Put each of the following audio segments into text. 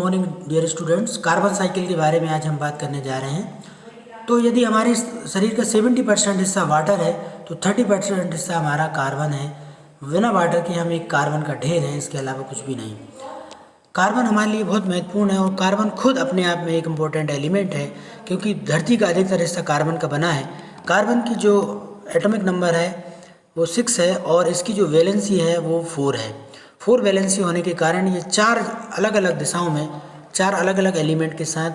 Morning dear students. Carbon cycle के बारे में आज हम बात करने जा रहे हैं। तो यदि हमारे शरीर का 70% हिस्सा वाटर है तो 30% हिस्सा हमारा कार्बन है। बिना वाटर के हम एक कार्बन का ढेर हैं, इसके अलावा कुछ भी नहीं। कार्बन हमारे लिए बहुत महत्वपूर्ण है और कार्बन खुद अपने आप में एक इम्पोर्टेंट एलिमेंट है, क्योंकि धरती का अधिकतर हिस्सा कार्बन का बना है। कार्बन की जो एटॉमिक नंबर है वो 6 है और इसकी जो वैलेंसी है वो 4 है। 4 वैलेंसी होने के कारण ये 4 अलग अलग दिशाओं में 4 अलग अलग एलिमेंट के साथ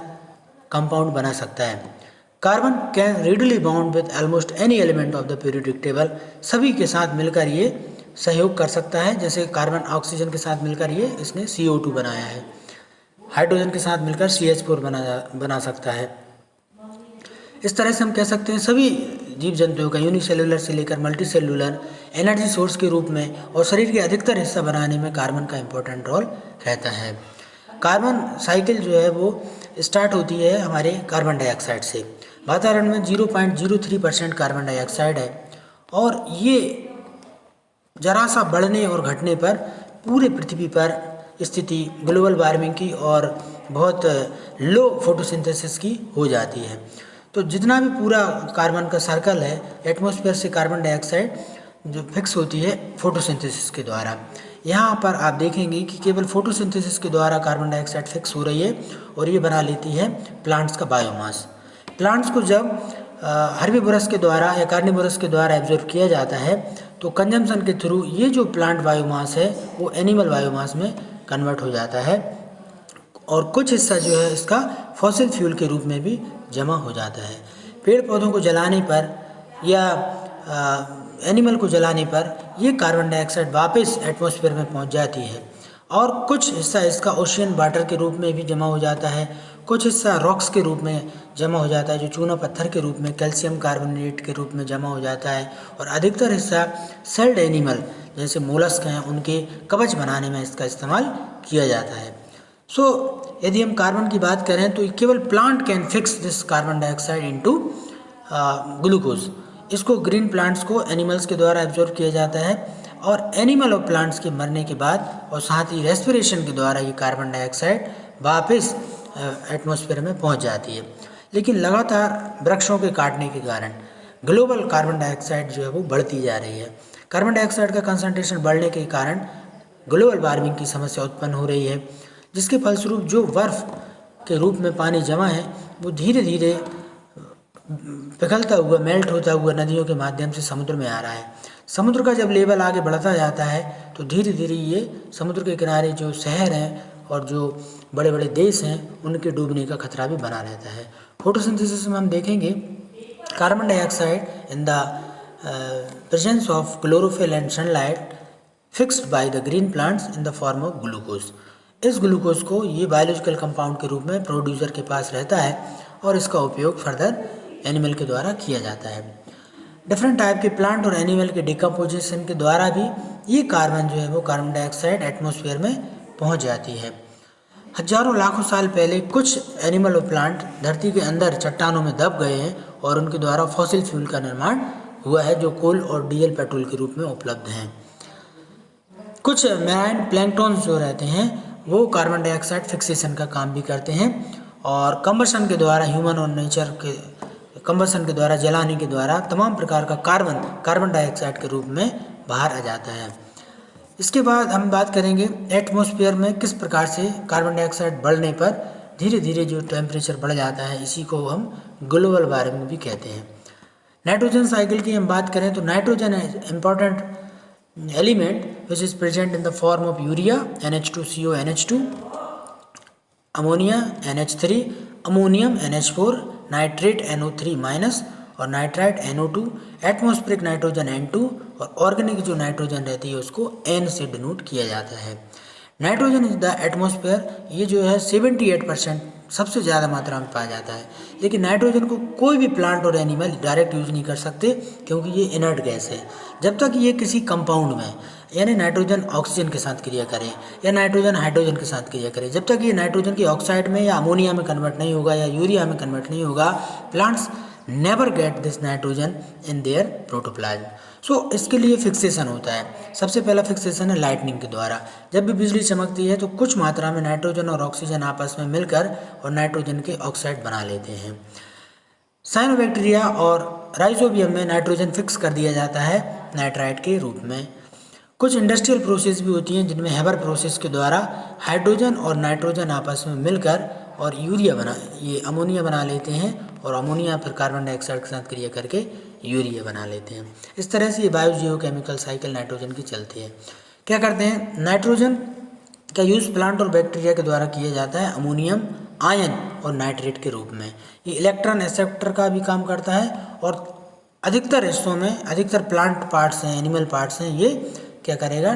कंपाउंड बना सकता है। Carbon can readily bound with almost any element of the periodic table. सभी के साथ मिलकर ये सहयोग कर सकता है। जैसे कार्बन ऑक्सीजन के साथ मिलकर ये इसने CO2 बनाया है, हाइड्रोजन के साथ मिलकर CH4 बना सकता है। इस तरह से हम कह सकते हैं सभी जीव जंतुओं का यूनिसेलुलर से लेकर मल्टी सेलुलर एनर्जी सोर्स के रूप में और शरीर के अधिकतर हिस्सा बनाने में कार्बन का इम्पोर्टेंट रोल रहता है। कार्बन साइकिल जो है वो स्टार्ट होती है हमारे कार्बन डाइऑक्साइड से। वातावरण में 0.03% कार्बन डाइऑक्साइड है और ये जरा सा बढ़ने और घटने पर पूरे पृथ्वी पर स्थिति ग्लोबल वार्मिंग की और बहुत लो फोटोसिंथेसिस की हो जाती है। तो जितना भी पूरा कार्बन का सर्कल है, एटमॉस्फेयर से कार्बन डाइऑक्साइड जो फिक्स होती है फोटोसिंथेसिस के द्वारा। यहाँ पर आप देखेंगे कि केवल फोटोसिंथेसिस के द्वारा कार्बन डाइऑक्साइड फिक्स हो रही है और ये बना लेती है प्लांट्स का बायोमास। प्लांट्स को जब हर्बीवोरस के द्वारा या कार्निवोरस के द्वारा एब्जॉर्ब किया जाता है तो कंजम्पशन के थ्रू ये जो प्लांट बायोमास है वो एनिमल बायोमास में कन्वर्ट हो जाता है और कुछ हिस्सा जो है इसका फॉसिल फ्यूल के रूप में भी जमा हो जाता है। पेड़ पौधों को जलाने पर या एनिमल को जलाने पर ये कार्बन डाइऑक्साइड वापस एटमॉस्फेयर में पहुंच जाती है और कुछ हिस्सा इसका ओशियन वाटर के रूप में भी जमा हो जाता है, कुछ हिस्सा रॉक्स के रूप में जमा हो जाता है जो चूना पत्थर के रूप में कैल्शियम कार्बोनेट के रूप में जमा हो जाता है और अधिकतर हिस्सा सेल्ड एनिमल जैसे मोलस्क हैं उनके कवच बनाने में इसका इस्तेमाल किया जाता है। यदि हम कार्बन की बात करें तो केवल plant can fix this carbon dioxide into glucose. इसको ग्रीन प्लांट्स को एनिमल्स के द्वारा एब्जॉर्ब किया जाता है और एनिमल और प्लांट्स के मरने के बाद और साथ ही रेस्पिरेशन के द्वारा ये कार्बन डाइऑक्साइड वापस एटमॉस्फेयर में पहुंच जाती है। लेकिन लगातार वृक्षों के काटने के कारण ग्लोबल कार्बन डाइऑक्साइड जो है वो बढ़ती जा रही है। कार्बन डाइऑक्साइड का कंसंट्रेशन बढ़ने के कारण ग्लोबल वार्मिंग की समस्या उत्पन्न हो रही है, जिसके फलस्वरूप जो बर्फ़ के रूप में पानी जमा है वो धीरे धीरे पिघलता हुआ मेल्ट होता हुआ नदियों के माध्यम से समुद्र में आ रहा है। समुद्र का जब लेवल आगे बढ़ता जाता है तो धीरे धीरे ये समुद्र के किनारे जो शहर हैं और जो बड़े बड़े देश हैं उनके डूबने का खतरा भी बना रहता है। फोटोसिंथेसिस में हम देखेंगे carbon dioxide in the presence of chlorophyll and sunlight fixed by the green plants in the form of glucose. इस ग्लूकोज को ये बायोलॉजिकल कंपाउंड के रूप में प्रोड्यूसर के पास रहता है और इसका उपयोग फर्दर एनिमल के द्वारा किया जाता है। डिफरेंट टाइप के प्लांट और एनिमल के डिकम्पोजिशन के द्वारा भी ये कार्बन जो है वो कार्बन डाइऑक्साइड एटमॉस्फेयर में पहुंच जाती है। हजारों लाखों साल पहले कुछ एनिमल और प्लांट धरती के अंदर चट्टानों में दब गए हैं और उनके द्वारा फॉसिल फ्यूल का निर्माण हुआ है जो कोल और डीजल पेट्रोल के रूप में उपलब्ध हैं। कुछ मैराइन प्लैंकटॉन्स जो रहते हैं वो कार्बन डाइऑक्साइड फिक्सेशन का काम भी करते हैं और कंबशन के द्वारा ह्यूमन और नेचर के कंबशन के द्वारा जलाने के द्वारा तमाम प्रकार का कार्बन डाइऑक्साइड के रूप में बाहर आ जाता है। इसके बाद हम बात करेंगे एटमॉस्फेयर में किस प्रकार से कार्बन डाइऑक्साइड बढ़ने पर धीरे धीरे जो टेम्परेचर बढ़ जाता है, इसी को हम ग्लोबल वार्मिंग भी कहते हैं। नाइट्रोजन साइकिल की हम बात करें तो नाइट्रोजन है important element which is present in the form of urea NH2CO NH2, ammonia NH3, ammonium NH4, nitrate NO3 minus और nitrite NO2, atmospheric nitrogen N2 और ऑर्गेनिक जो नाइट्रोजन रहती है उसको N से डिनोट किया जाता है। नाइट्रोजन इज द एटमॉस्फेयर, ये जो है 78% सबसे ज़्यादा मात्रा में पाया जाता है। लेकिन नाइट्रोजन को कोई भी प्लांट और एनिमल डायरेक्ट यूज नहीं कर सकते क्योंकि ये इनर्ट गैस है। जब तक ये किसी कंपाउंड में यानी नाइट्रोजन ऑक्सीजन के साथ क्रिया करे या नाइट्रोजन हाइड्रोजन के साथ क्रिया करे, जब तक ये नाइट्रोजन की ऑक्साइड में या अमोनिया में कन्वर्ट नहीं होगा या यूरिया में कन्वर्ट नहीं होगा, plants never get this nitrogen in their protoplasm. So इसके लिए फिक्सेशन होता है। सबसे पहला फिक्सेशन है लाइटनिंग के द्वारा। जब भी बिजली चमकती है तो कुछ मात्रा में नाइट्रोजन और ऑक्सीजन आपस में मिलकर और नाइट्रोजन के ऑक्साइड बना लेते हैं। साइनोबैक्टीरिया और राइजोबियम में नाइट्रोजन फिक्स कर दिया जाता है नाइट्राइट के रूप में। कुछ इंडस्ट्रियल प्रोसेस भी होती हैं जिनमें हेबर प्रोसेस के द्वारा हाइड्रोजन और नाइट्रोजन आपस में मिलकर और ये अमोनिया बना लेते हैं और अमोनिया फिर कार्बन डाइऑक्साइड के साथ क्रिया करके यूरिया बना लेते हैं। इस तरह से ये बायोजियोकेमिकल साइकिल नाइट्रोजन की चलती है। क्या करते हैं, नाइट्रोजन का यूज़ प्लांट और बैक्टीरिया के द्वारा किया जाता है अमोनियम आयन और नाइट्रेट के रूप में। ये इलेक्ट्रॉन एक्सेप्टर का भी काम करता है और अधिकतर हिस्सों में, अधिकतर प्लांट पार्ट्स हैं, एनिमल पार्ट्स हैं, ये क्या करेगा,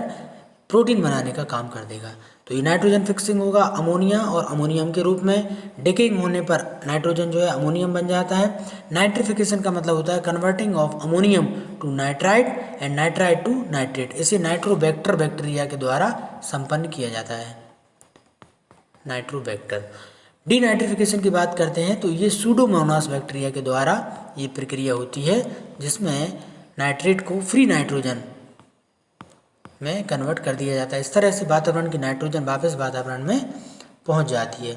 प्रोटीन बनाने का काम कर देगा। तो ये नाइट्रोजन फिक्सिंग होगा अमोनिया और अमोनियम के रूप में। डिकेइंग होने पर नाइट्रोजन जो है अमोनियम बन जाता है। नाइट्रिफिकेशन का मतलब होता है converting of ammonium to nitrite and nitrite to nitrate. इसे नाइट्रोबैक्टर बैक्टीरिया के द्वारा संपन्न किया जाता है, नाइट्रोबैक्टर। डीनाइट्रिफिकेशन की बात करते हैं तो ये सूडोमोनास बैक्टीरिया के द्वारा ये प्रक्रिया होती है जिसमें नाइट्रेट को फ्री नाइट्रोजन में कन्वर्ट कर दिया जाता है। इस तरह से वातावरण की नाइट्रोजन वापस वातावरण में पहुंच जाती है।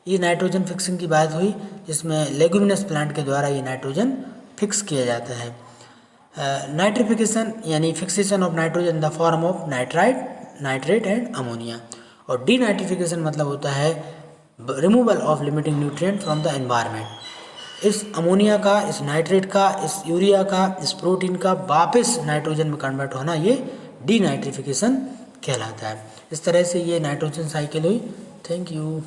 ये नाइट्रोजन फिक्सिंग की बात हुई जिसमें लेगुमिनस प्लांट के द्वारा ये नाइट्रोजन फिक्स किया जाता है। नाइट्रिफिकेशन यानी fixation of nitrogen in the form of nitrate and ammonia. और डीनाइट्रिफिकेशन मतलब होता है removal of limiting nutrient from the environment. इस अमोनिया का, इस नाइट्रेट का, इस यूरिया का, इस प्रोटीन का वापस नाइट्रोजन में कन्वर्ट होना ये डीनाइट्रिफिकेशन कहलाता है। इस तरह से ये नाइट्रोजन साइकिल हुई। Thank you.